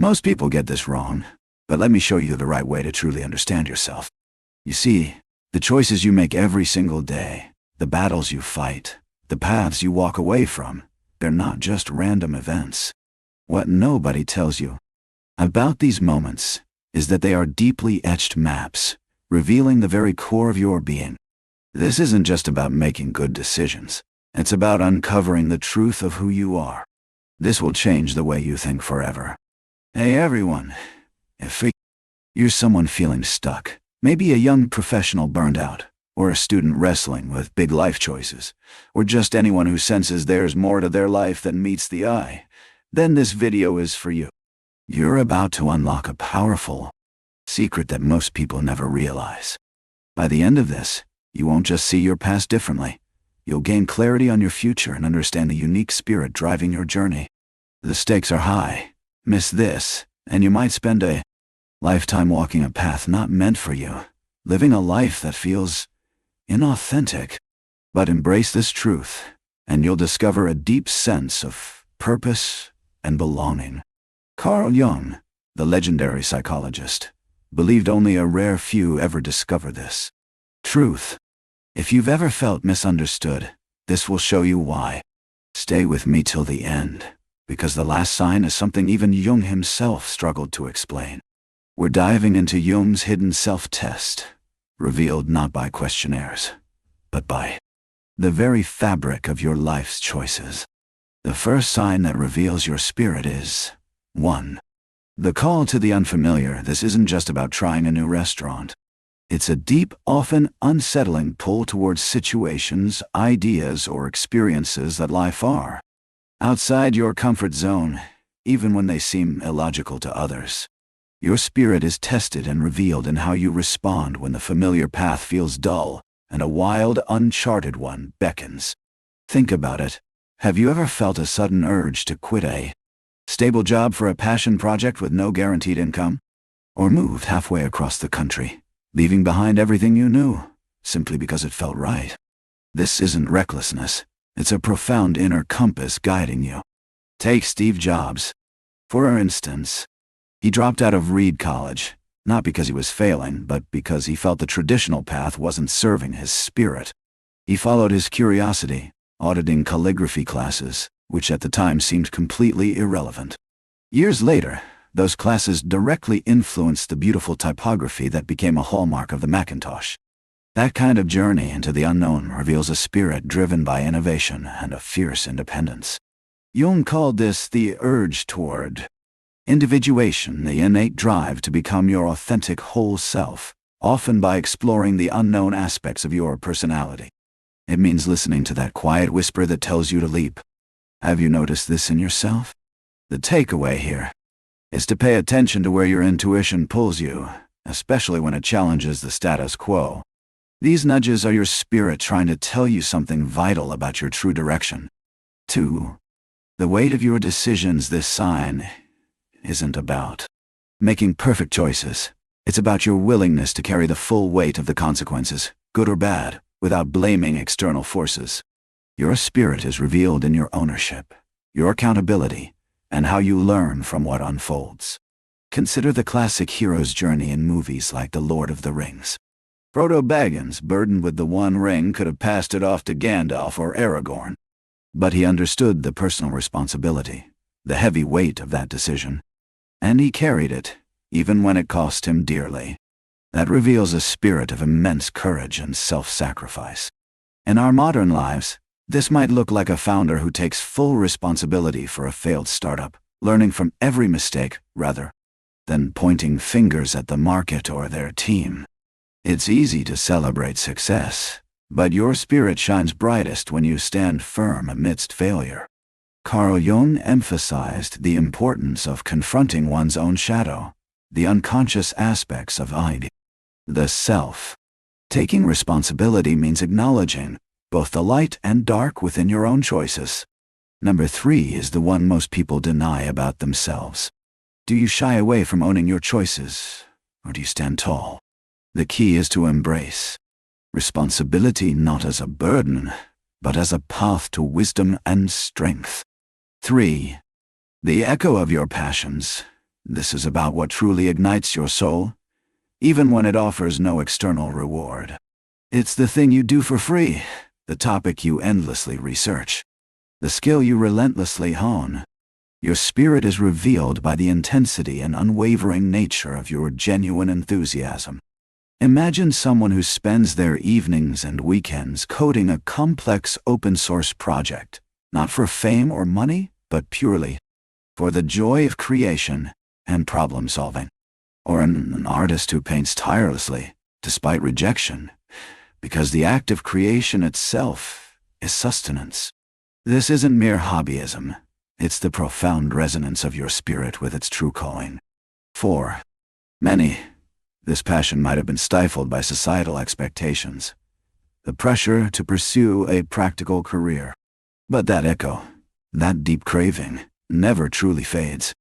Most people get this wrong, but let me show you the right way to truly understand yourself. You see, the choices you make every single day, the battles you fight, the paths you walk away from, they're not just random events. What nobody tells you about these moments is that they are deeply etched maps, revealing the very core of your being. This isn't just about making good decisions. It's about uncovering the truth of who you are. This will change the way you think forever. Hey everyone, if you're someone feeling stuck, maybe a young professional burned out, or a student wrestling with big life choices, or just anyone who senses there's more to their life than meets the eye, then this video is for you. You're about to unlock a powerful secret that most people never realize. By the end of this, you won't just see your past differently. You'll gain clarity on your future and understand the unique spirit driving your journey. The stakes are high. Miss this, and you might spend a lifetime walking a path not meant for you, living a life that feels inauthentic. But embrace this truth, and you'll discover a deep sense of purpose and belonging. Carl Jung, the legendary psychologist, believed only a rare few ever discover this truth. If you've ever felt misunderstood, this will show you why. Stay with me till the end, because the last sign is something even Jung himself struggled to explain. We're diving into Jung's hidden self-test, revealed not by questionnaires, but by the very fabric of your life's choices. The first sign that reveals your spirit is 1. The call to the unfamiliar. This isn't just about trying a new restaurant. It's a deep, often unsettling pull towards situations, ideas, or experiences that lie far outside your comfort zone, even when they seem illogical to others. Your spirit is tested and revealed in how you respond when the familiar path feels dull and a wild, uncharted one beckons. Think about it. Have you ever felt a sudden urge to quit a stable job for a passion project with no guaranteed income? Or moved halfway across the country, leaving behind everything you knew, simply because it felt right? This isn't recklessness. It's a profound inner compass guiding you. Take Steve Jobs, for instance. He dropped out of Reed College, not because he was failing, but because he felt the traditional path wasn't serving his spirit. He followed his curiosity, auditing calligraphy classes, which at the time seemed completely irrelevant. Years later, those classes directly influenced the beautiful typography that became a hallmark of the Macintosh. That kind of journey into the unknown reveals a spirit driven by innovation and a fierce independence. Jung called this the urge toward individuation, the innate drive to become your authentic whole self, often by exploring the unknown aspects of your personality. It means listening to that quiet whisper that tells you to leap. Have you noticed this in yourself? The takeaway here is to pay attention to where your intuition pulls you, especially when it challenges the status quo. These nudges are your spirit trying to tell you something vital about your true direction. 2. The weight of your decisions. This sign isn't about making perfect choices. It's about your willingness to carry the full weight of the consequences, good or bad, without blaming external forces. Your spirit is revealed in your ownership, your accountability, and how you learn from what unfolds. Consider the classic hero's journey in movies like The Lord of the Rings. Frodo Baggins, burdened with the One Ring, could have passed it off to Gandalf or Aragorn. But he understood the personal responsibility, the heavy weight of that decision. And he carried it, even when it cost him dearly. That reveals a spirit of immense courage and self-sacrifice. In our modern lives, this might look like a founder who takes full responsibility for a failed startup, learning from every mistake, rather than pointing fingers at the market or their team. It's easy to celebrate success, but your spirit shines brightest when you stand firm amidst failure. Carl Jung emphasized the importance of confronting one's own shadow, the unconscious aspects of the self. Taking responsibility means acknowledging both the light and dark within your own choices. Number 3 is the one most people deny about themselves. Do you shy away from owning your choices, or do you stand tall? The key is to embrace responsibility not as a burden, but as a path to wisdom and strength. 3. The echo of your passions. This is about what truly ignites your soul, even when it offers no external reward. It's the thing you do for free, the topic you endlessly research, the skill you relentlessly hone. Your spirit is revealed by the intensity and unwavering nature of your genuine enthusiasm. Imagine someone who spends their evenings and weekends coding a complex open-source project, not for fame or money, but purely for the joy of creation and problem-solving. Or an artist who paints tirelessly, despite rejection, because the act of creation itself is sustenance. This isn't mere hobbyism. It's the profound resonance of your spirit with its true calling. For many, this passion might have been stifled by societal expectations, the pressure to pursue a practical career. But that echo, that deep craving, never truly fades.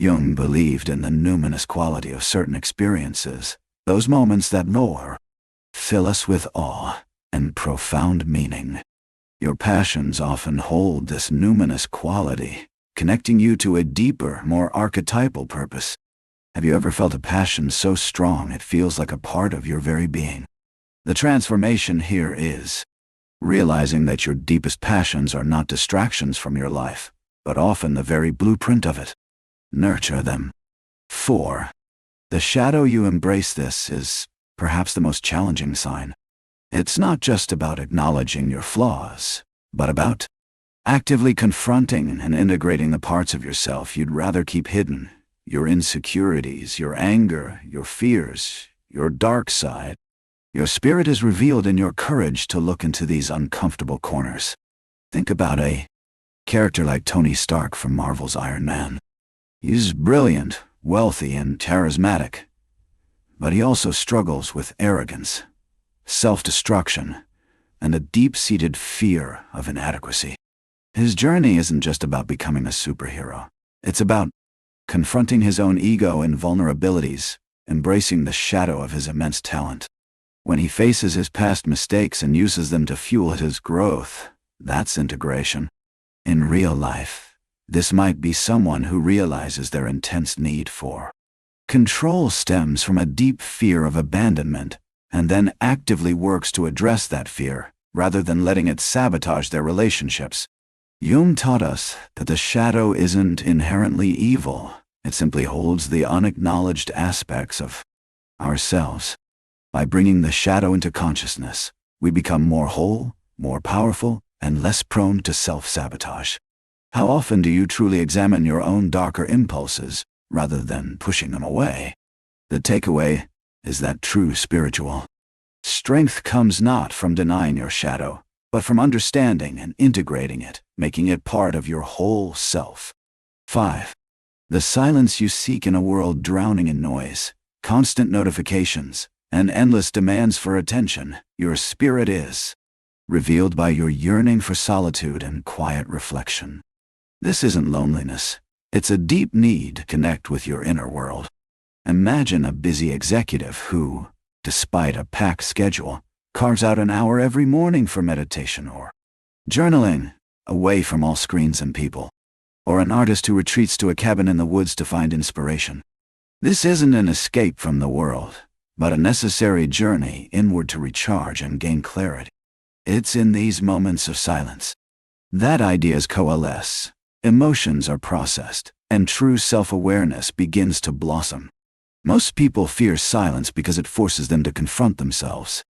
Jung believed in the numinous quality of certain experiences, those moments that fill us with awe and profound meaning. Your passions often hold this numinous quality, connecting you to a deeper, more archetypal purpose. Have you ever felt a passion so strong it feels like a part of your very being? The transformation here is realizing that your deepest passions are not distractions from your life, but often the very blueprint of it. Nurture them. 4. The shadow you embrace. This is perhaps the most challenging sign. It's not just about acknowledging your flaws, but about actively confronting and integrating the parts of yourself you'd rather keep hidden. Your insecurities, your anger, your fears, your dark side. Your spirit is revealed in your courage to look into these uncomfortable corners. Think about a character like Tony Stark from Marvel's Iron Man. He's brilliant, wealthy, and charismatic, but he also struggles with arrogance, self-destruction, and a deep-seated fear of inadequacy. His journey isn't just about becoming a superhero. It's about confronting his own ego and vulnerabilities, embracing the shadow of his immense talent. When he faces his past mistakes and uses them to fuel his growth, that's integration. In real life, this might be someone who realizes their intense need for control stems from a deep fear of abandonment, and then actively works to address that fear, rather than letting it sabotage their relationships. Jung taught us that the shadow isn't inherently evil. It simply holds the unacknowledged aspects of ourselves. By bringing the shadow into consciousness, we become more whole, more powerful, and less prone to self-sabotage. How often do you truly examine your own darker impulses, rather than pushing them away? The takeaway is that true spiritual strength comes not from denying your shadow, but from understanding and integrating it, making it part of your whole self. 5. The silence you seek in a world drowning in noise, constant notifications, and endless demands for attention. Your spirit is revealed by your yearning for solitude and quiet reflection. This isn't loneliness. It's a deep need to connect with your inner world. Imagine a busy executive who, despite a packed schedule, carves out an hour every morning for meditation or journaling, away from all screens and people. Or an artist who retreats to a cabin in the woods to find inspiration. This isn't an escape from the world, but a necessary journey inward to recharge and gain clarity. It's in these moments of silence that ideas coalesce, emotions are processed, and true self-awareness begins to blossom. Most people fear silence because it forces them to confront themselves.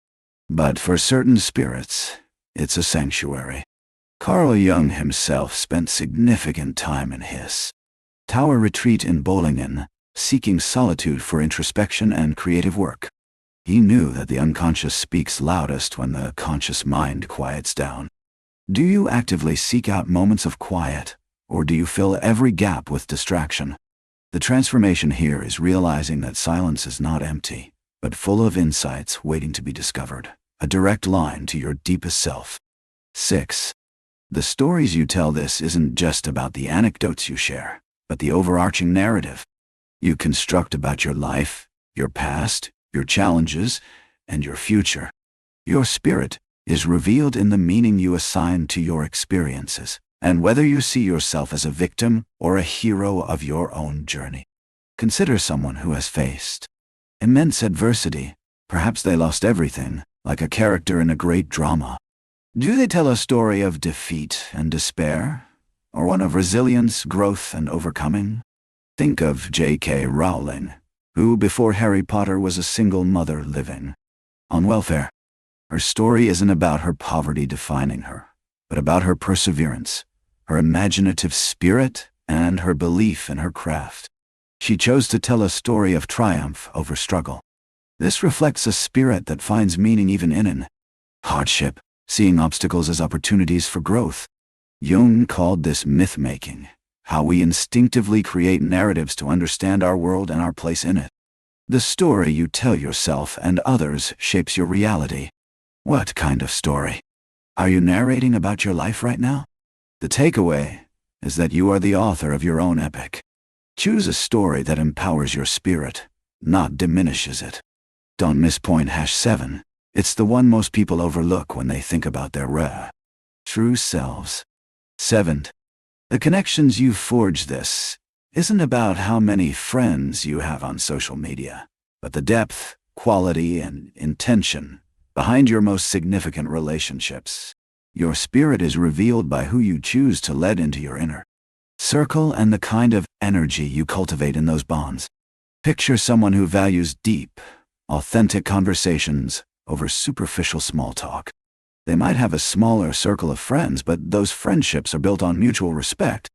But for certain spirits, it's a sanctuary. Carl Jung himself spent significant time in his tower retreat in Bollingen, seeking solitude for introspection and creative work. He knew that the unconscious speaks loudest when the conscious mind quiets down. Do you actively seek out moments of quiet, or do you fill every gap with distraction? The transformation here is realizing that silence is not empty, but full of insights waiting to be discovered, a direct line to your deepest self. 6. The stories you tell. This isn't just about the anecdotes you share, but the overarching narrative you construct about your life, your past, your challenges, and your future. Your spirit is revealed in the meaning you assign to your experiences, and whether you see yourself as a victim or a hero of your own journey. Consider someone who has faced immense adversity. Perhaps they lost everything, like a character in a great drama. Do they tell a story of defeat and despair, or one of resilience, growth, and overcoming? Think of J.K. Rowling, who before Harry Potter was a single mother living on welfare. Her story isn't about her poverty defining her, but about her perseverance, her imaginative spirit, and her belief in her craft. She chose to tell a story of triumph over struggle. This reflects a spirit that finds meaning even in hardship, seeing obstacles as opportunities for growth. Jung called this myth-making, how we instinctively create narratives to understand our world and our place in it. The story you tell yourself and others shapes your reality. What kind of story? Are you narrating about your life right now? The takeaway is that you are the author of your own epic. Choose a story that empowers your spirit, not diminishes it. Don't miss point #7. It's the one most people overlook when they think about their true selves. 7. The connections you forge. This isn't about how many friends you have on social media, but the depth, quality, and intention behind your most significant relationships. Your spirit is revealed by who you choose to let into your inner circle and the kind of energy you cultivate in those bonds. Picture someone who values deep, authentic conversations over superficial small talk. They might have a smaller circle of friends, but those friendships are built on mutual respect,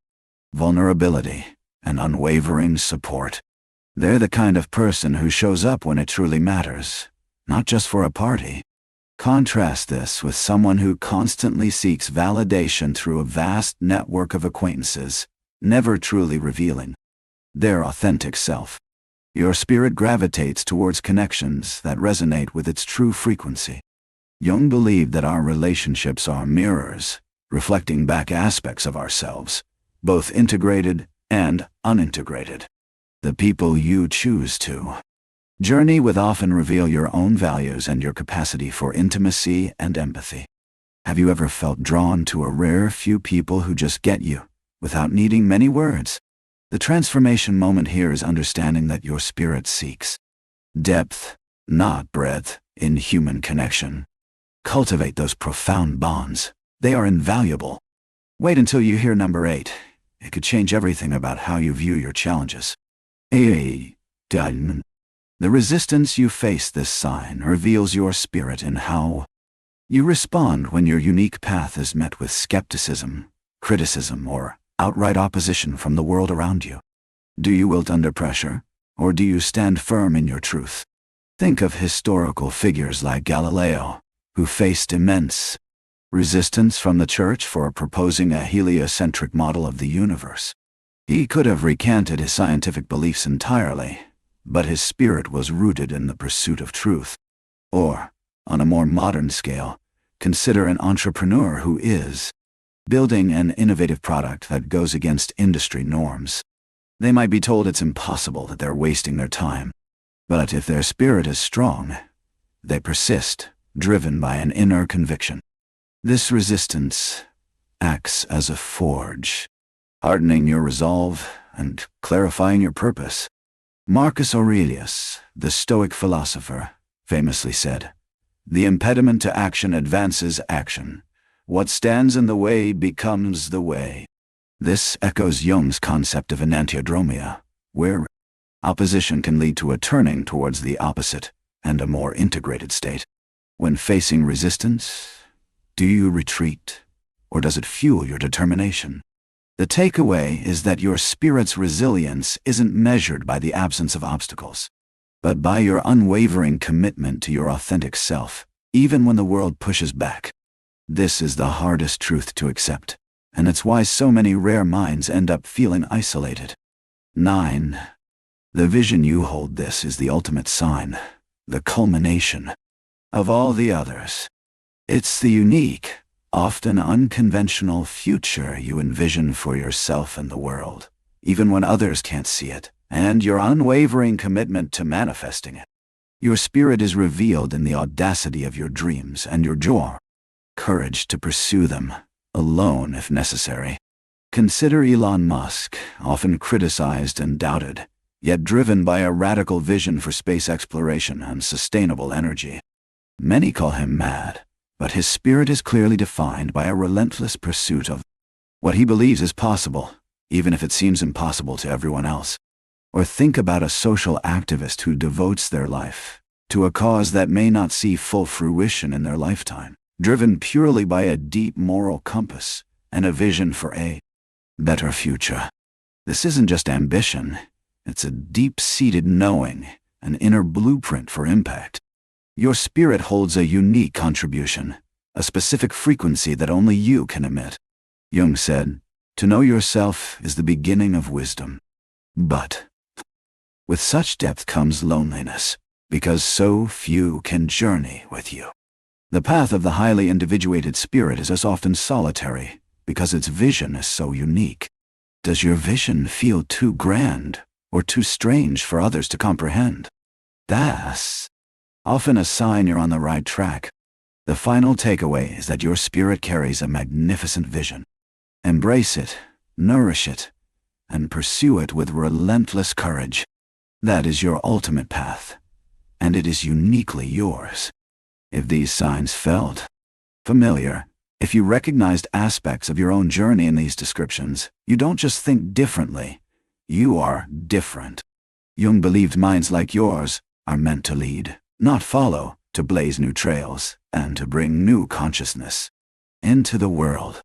vulnerability, and unwavering support. They're the kind of person who shows up when it truly matters, not just for a party. Contrast this with someone who constantly seeks validation through a vast network of acquaintances, never truly revealing their authentic self. Your spirit gravitates towards connections that resonate with its true frequency. Jung believed that our relationships are mirrors, reflecting back aspects of ourselves, both integrated and unintegrated. The people you choose to journey with often reveal your own values and your capacity for intimacy and empathy. Have you ever felt drawn to a rare few people who just get you, without needing many words? The transformation moment here is understanding that your spirit seeks depth, not breadth, in human connection. Cultivate those profound bonds. They are invaluable. Wait until you hear number 8. It could change everything about how you view your challenges. The resistance you face. This sign reveals your spirit in how you respond when your unique path is met with skepticism, criticism, or outright opposition from the world around you. Do you wilt under pressure, or do you stand firm in your truth? Think of historical figures like Galileo, who faced immense resistance from the church for proposing a heliocentric model of the universe. He could have recanted his scientific beliefs entirely, but his spirit was rooted in the pursuit of truth. Or, on a more modern scale, consider an entrepreneur who is building an innovative product that goes against industry norms. They might be told it's impossible, that they're wasting their time. But if their spirit is strong, they persist, driven by an inner conviction. This resistance acts as a forge, hardening your resolve and clarifying your purpose. Marcus Aurelius, the Stoic philosopher, famously said, "The impediment to action advances action. What stands in the way becomes the way." This echoes Jung's concept of enantiodromia, where opposition can lead to a turning towards the opposite and a more integrated state. When facing resistance, do you retreat, or does it fuel your determination? The takeaway is that your spirit's resilience isn't measured by the absence of obstacles, but by your unwavering commitment to your authentic self, even when the world pushes back. This is the hardest truth to accept, and it's why so many rare minds end up feeling isolated. 9. The vision you hold. This is the ultimate sign, the culmination of all the others. It's the unique, often unconventional future you envision for yourself and the world, even when others can't see it, and your unwavering commitment to manifesting it. Your spirit is revealed in the audacity of your dreams and your courage to pursue them, alone if necessary. Consider Elon Musk, often criticized and doubted, yet driven by a radical vision for space exploration and sustainable energy. Many call him mad, but his spirit is clearly defined by a relentless pursuit of what he believes is possible, even if it seems impossible to everyone else. Or think about a social activist who devotes their life to a cause that may not see full fruition in their lifetime, driven purely by a deep moral compass and a vision for a better future. This isn't just ambition, it's a deep-seated knowing, an inner blueprint for impact. Your spirit holds a unique contribution, a specific frequency that only you can emit. Jung said, "To know yourself is the beginning of wisdom." But with such depth comes loneliness, because so few can journey with you. The path of the highly individuated spirit is as often solitary, because its vision is so unique. Does your vision feel too grand or too strange for others to comprehend? That's often a sign you're on the right track. The final takeaway is that your spirit carries a magnificent vision. Embrace it, nourish it, and pursue it with relentless courage. That is your ultimate path, and it is uniquely yours. If these signs felt familiar, if you recognized aspects of your own journey in these descriptions, you don't just think differently, you are different. Jung believed minds like yours are meant to lead, not follow, to blaze new trails, and to bring new consciousness into the world.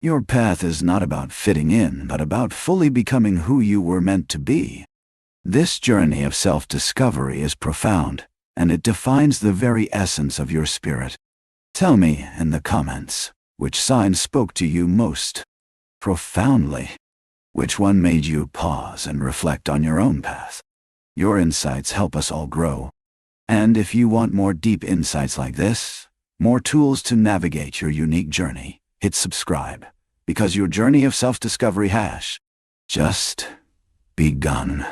Your path is not about fitting in, but about fully becoming who you were meant to be. This journey of self-discovery is profound, and it defines the very essence of your spirit. Tell me in the comments, which sign spoke to you most profoundly? Which one made you pause and reflect on your own path? Your insights help us all grow. And if you want more deep insights like this, more tools to navigate your unique journey, hit subscribe, because your journey of self-discovery has just begun.